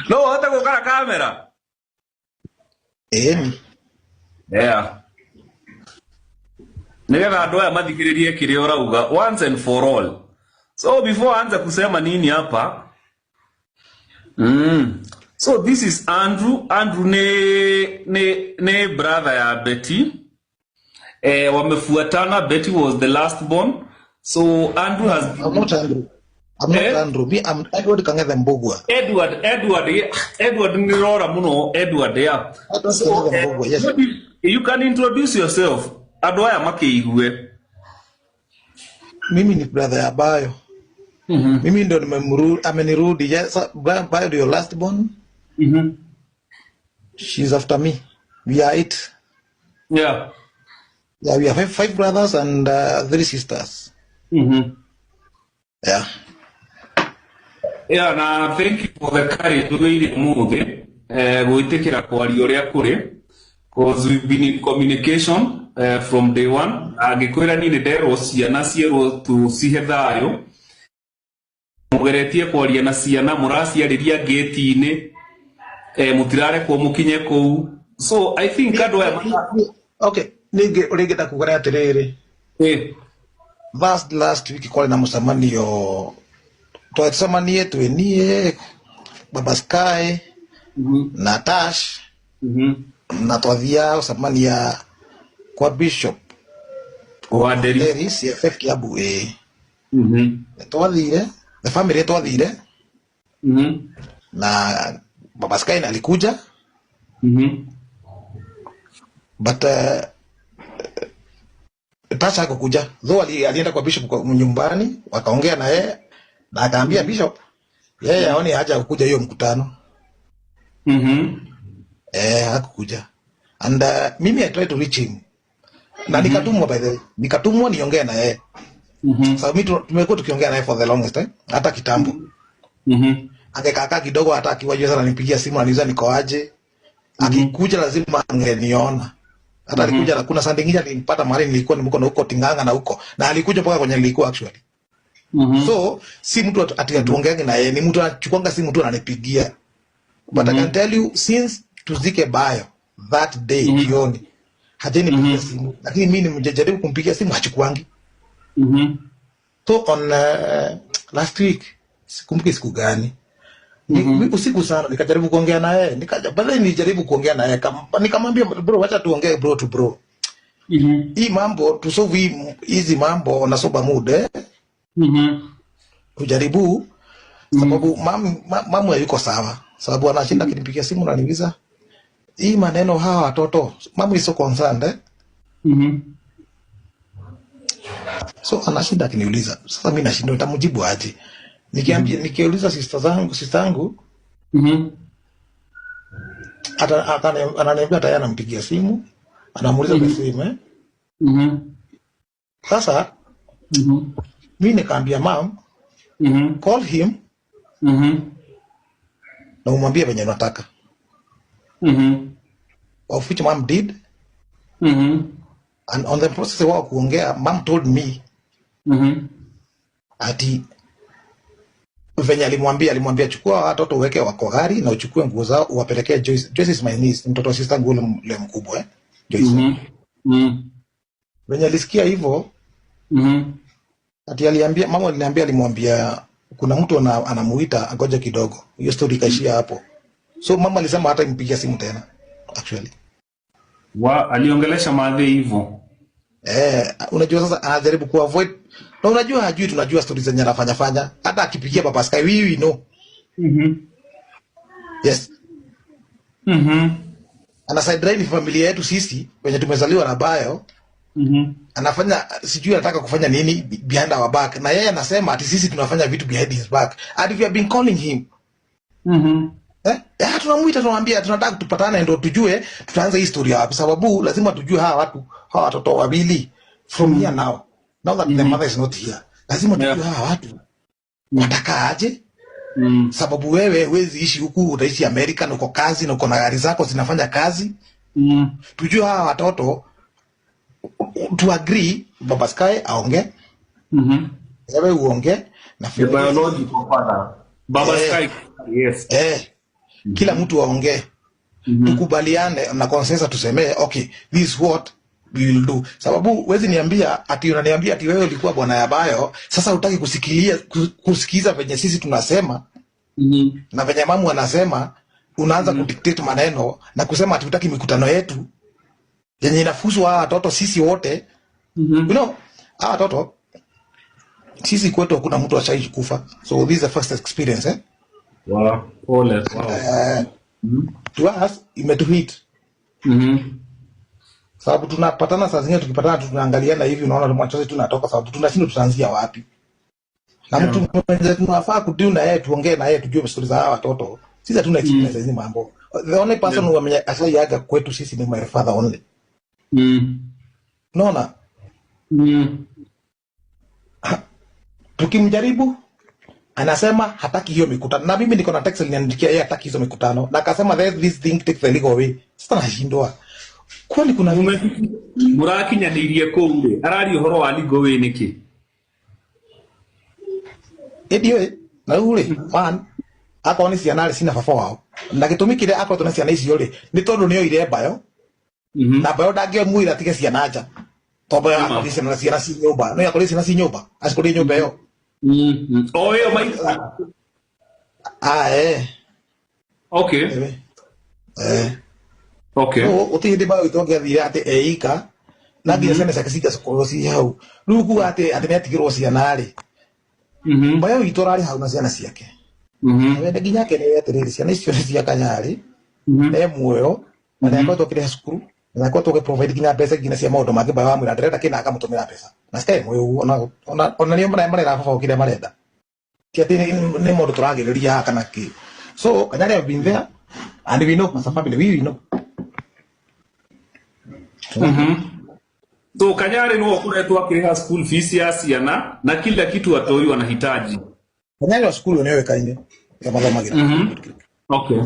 No, hata kwa kamera. Yeah. Nega ndo ya mathikiririe kile urauga once and for all. So before anza kusema nini hapa? So this is Andrew. Andrew ne brother ya Betty. Wamefuatana. Betty was the last born. So Andrew has I'm not Andrew. I'm not Andrew. Me, I'm Edward Kangethe Mbugua. Edward nirora muno Edward ya. So, yes. You can introduce yourself. Adwaya makiigue. Mimi ni brother ya Bayo. Mimi ndo amenirudi. Yes, Bayo your last born. She's after me. We are 8. Yeah. Yeah, we have 5 brothers and 3 sisters. Yeah. Yeah, na thank you for the courage to be movie. Goitekera kwaria uria kuri, because we've been in communication from day one. Agikwira ni ndero ciana ciero tu cihe thayo. Mugeretie kwaria na ciana muraciariria gate-ini. Mutirare kwa mukinye kou. So I think okay, nige uligeta kugara atiriri. Last week kwa na musamanio twasamanie twenie Baba Sky Natash na twathia usamania kwa Bishop wa Deri CFF Kiabu twathire the family twathire na Baba Sky alikuja but Tasha hakukuja, though alienda kwa Bishop kwa nyumbani, wakaongea na yeye na akaambia Bishop yeye aone haja kukuja hiyo mkutano. Hakukuja. And mimi I tried to reach him. Na nikatumwa by the way. Nikatumwa niongee na yeye. So mimi tumekuwa tukiongea naye for the longest time, hata kitambo. Angekaka kidogo hata akiwajua sana nipigia simu aniuliza niko aje. Akikuja lazima angeniona. Hata alikuja na kuna Sunday ngine nilipata mahali nilikuwa nimko na huko Tinganga na huko. Na alikuja mpaka kwenye nilikuwa actually. So si mtu atuongeange na yeye, ni mtu anachukuanga simu tu ananipigia. But I can tell you since tuzike Bayo that day jioni hajanipigia simu. Lakini mimi nimejaribu kumpigia simu hachukuangi. So on last week sikumbuki siku gani. Usiku sana nikajaribu kuongea na yeye, baadaye nilijaribu kuongea na yeye nikamwambia bro, acha tuongee bro to bro. Hii mambo tusolve hizi mambo na soba mood Ujaribu sababu mamu yuko sawa. Sababu anashinda kinipigia simu na niuliza hii maneno hawa watoto. Mamu is so concerned So anashinda kiniuliza. Sasa mimi nashinda nitamjibu aje. Nikiuliza sister zangu ananiambia hata yeye anampigia simu, anamuuliza kwa simu Sasa mimi nikaambia mom call him na umwambie venye unataka. Of which mom did. And on the process wa kuongea mom told me ati venye alimwambia chukua watoto uweke wako gari na uchukue nguo zao uwapelekee Joyce. Joyce is my niece, mtoto wa sister nguo le mkubwa Joyce. Venye alisikia hivyo ati mama alimwambia kuna mtu anamuita agoje kidogo. Hiyo story ikaishia hapo. So mama alisema hata impigia simu tena actually. Aliongelesha madhe hivyo. Unajua sasa anajaribu ku avoid. Na unajua hajui tunajua stories zenye anafanya. Hata akipigia Baba Sky we know. Yes. Anasaidia familia yetu sisi wenye tumezaliwa na Bayo. Anafanya sijui anataka kufanya nini behind our back. Na yeye anasema ati sisi tunafanya vitu behind his back. And we have been calling him. Tunamuita tunamwambia tunataka tupatane ndio tujue tutaanza hii story wapi, sababu lazima tujue hawa watoto wawili from here now that the mother is not here. Lazima tujue hawa watu wataka aje. Sababu wewe huwezi ishi huku, utaishi America na uko kazi na uko na gari zako zinafanya kazi. Tujue hawa watoto to agree Baba Sky aonge. Wewe uonge na biology father Baba Sky. Yes. kila mtu aongee, tukubaliane na consensus, tuseme okay, this is what we will do. Sababu wezi niambia ati unaniambia ati wewe ulikuwa bwana ya bayo, sasa hutaki kusikiza venye sisi tunasema na venye mamu anasema, unaanza kudictate maneno na kusema ati hutaki mikutano yetu yenye inafuzu hawa watoto sisi wote. You know, hawa watoto sisi kwetu hakuna mtu ashaishi kufa, so this is the first experience Wow, wow. To us imetuhit. Sababu tunapatana saa zingine, tukipatana tunaangaliana hivi, unaona machozi tunatoka, sababu tunashindwa tutaanzia wapi. Na mtu mwenye tunafaa kudeal na yeye, tuongee na yeye, tujue stories za hawa watoto. Sisi hatuna experience hizi mambo. The only person who amenye ashayaga kwetu sisi ni my father only. Unaona? Tukimjaribu anasema hataki hiyo mikutano, na mimi niko na text aliniandikia yeye hataki hizo mikutano, na akasema this thing take the legal way. Sasa nashindwa kwani kuna murakinyanirie kũu arari uhoro wa legal way niki edio na ule man akaona ciana sina baba wao, na gitumi kire akorwo na ciana icio ri ni tondu nio ire bayo na bayo ndangĩmwĩra tige ciana nja, tondu akorwo ciana ci nyũmba, no akorwo ciana ci nyũmba acikorwo nyũmba ĩyo. Oyo maita. Okay. Okay. No, utinde ba utonge thira ate eika na nginya ciana ciake cigakorwo ci hau. Riu kuga ate netigirwo ciana ri. Bayo itorari hau na ciana ciake. Wende nginya kene atiriri ciana icio cia Kanyari. Muoyo na nako tokire cukuru, na nako toke provide nginya pesa nginya cia maundu mangi bayo amwira ndirenda kina akamutumira pesa. Na skai muoyo ona nio marera baba ukire marenda. Kiati ni mundu turagiriria kana ki. So Kanyari have been there and we know as a family, we know. So Kanyari no kuretwo akiriha school fees ya ciana na kila kitu watoi wanahitaji. Kanyari wa school newe kaine ya mathomagira. Okay.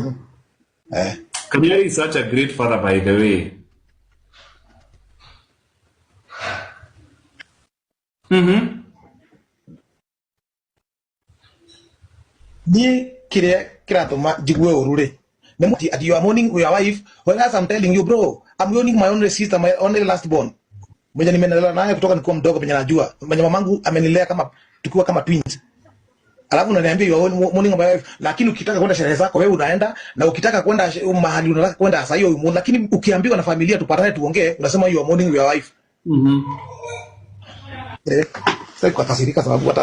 Kanyari is such a great father, by the way. Ni kiratuma jigue urure. Nemuti at you are mourning your wife, whereas I'm telling you bro, I'm mourning my only sister, my only last born. Mwenye nimelelewa naye kutoka nikuwa mdogo penye najua. Mwenye mamangu amenilea kama tukiwa kama twins. Alafu unaniambia you are mourning my wife, lakini ukitaka kwenda sherehe zako wewe unaenda, na ukitaka kwenda mahali unataka kwenda sasa hiyo, lakini ukiambiwa na familia tupatane tuongee, unasema you are mourning your wife. Sasa kwa kasirika sababu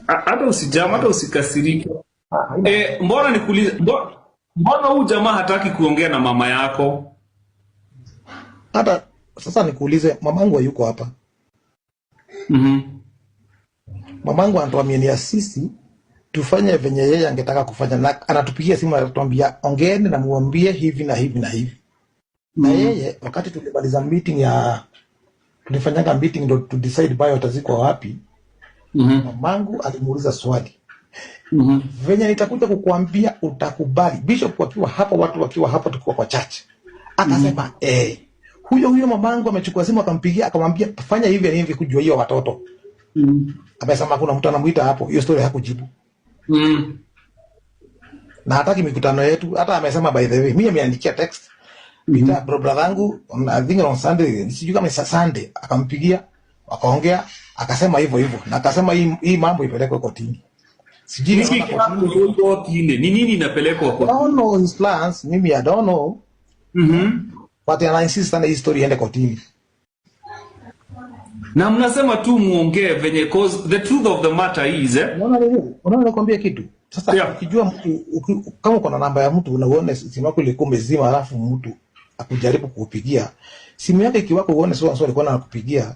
hata usijama hata usikasirike. Mbona nikuulize, mbona huyu jamaa hataki kuongea na mama yako? Hata sasa nikuulize, mamangu hayuko hapa. Mamangu anatuamini sisi tufanye venye yeye angetaka kufanya, na anatupigia simu anatuambia ongeeni na muambie hivi na hivi na hivi. Na yeye wakati tulimaliza meeting tulifanyanga meeting ndo to decide bayo atazikwa wapi. Mamangu alimuuliza swali. Venye nitakuja kukuambia utakubali. Bishop wakiwa hapa, watu wakiwa hapa, tukiwa kwa church. Akasema huyo mamangu amechukua simu akampigia akamwambia fanya hivi na hivi kujua hiyo watoto. Amesema kuna mtu anamuita hapo, hiyo story hakujibu. Na hataki mikutano yetu, hata amesema by the way, mimi ameandikia text. Brother yangu I think on Sunday, sijui kama Sunday, akampigia, wakaongea, akasema hivyo na akasema hii mambo ipelekwe kotini. Sijui kotini. Ni nini inapelekwa kotini? I don't know his plans, mimi I don't know. But I insist sana hii story iende kotini. Na mnasema tu muongee venye, cause the truth of the matter is unaona nakwambia kitu. Sasa ukijua mtu kama uko na namba ya mtu na uone simu yako ilikuwa imezima, alafu mtu akujaribu kukupigia simu yake ikiwako, uone sio alikuwa anakupigia,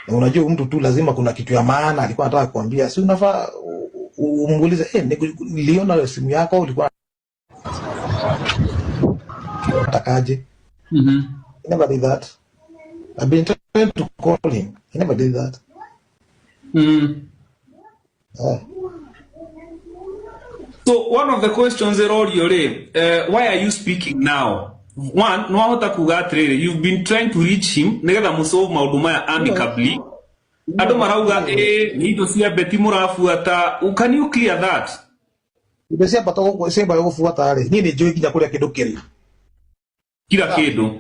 na unajua mtu tu lazima kuna kitu ya maana alikuwa anataka kukuambia, si unafaa umuulize niliona simu yako ulikuwa unatakaje? He never did that. I've been trying to call him. He never did that. So one of the questions why are you speaking now? One, no hota kuga you've been trying to reach him negetha musolve maundu maya amicably. Ado marauga ni ndo cia beti murafuata. Can you clear that? Ibesia patoko kwa semba yoko fuata ale. Nini joi kija kule kidokeri. Kila kitu.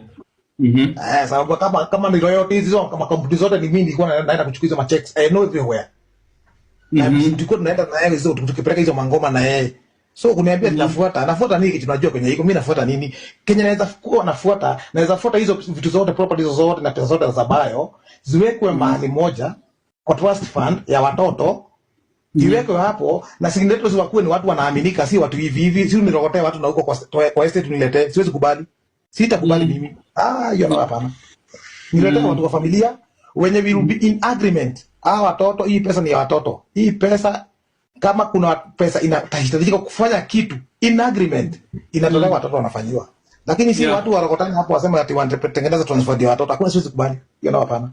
Sababu kama ni royalties hizo kama kampuni zote ni mimi nilikuwa naenda kuchukua hizo checks. I know everywhere. Na tulikuwa tunaenda na yeye hizo tukipeleka hizo mangoma na yeye. So kuniambia nafuata nini kitu najua kwenye iko mimi nafuata nini? Kenya naweza kuwa naweza fuata hizo vitu zote properties zote na pesa zote za bayo ziwekwe mahali moja kwa trust fund ya watoto. Iwekwe hapo na signators wakuwe ni watu wanaaminika, si watu hivi si unirogotee watu na huko kwa estate uniletee. Siwezi kubali. Sitakubali mimi. Hiyo na hapana. Niletee watu wa familia wenye will be in agreement. Watoto, hii pesa ni ya watoto. Hii pesa kama kuna pesa inahitajika kufanya kitu in agreement inatolewa watoto wanafanyiwa. Lakini si watu warogotana hapo wasema ati wanatengeneza transfer ya watoto. Hakuna, siwezi kubali. Hiyo na hapana.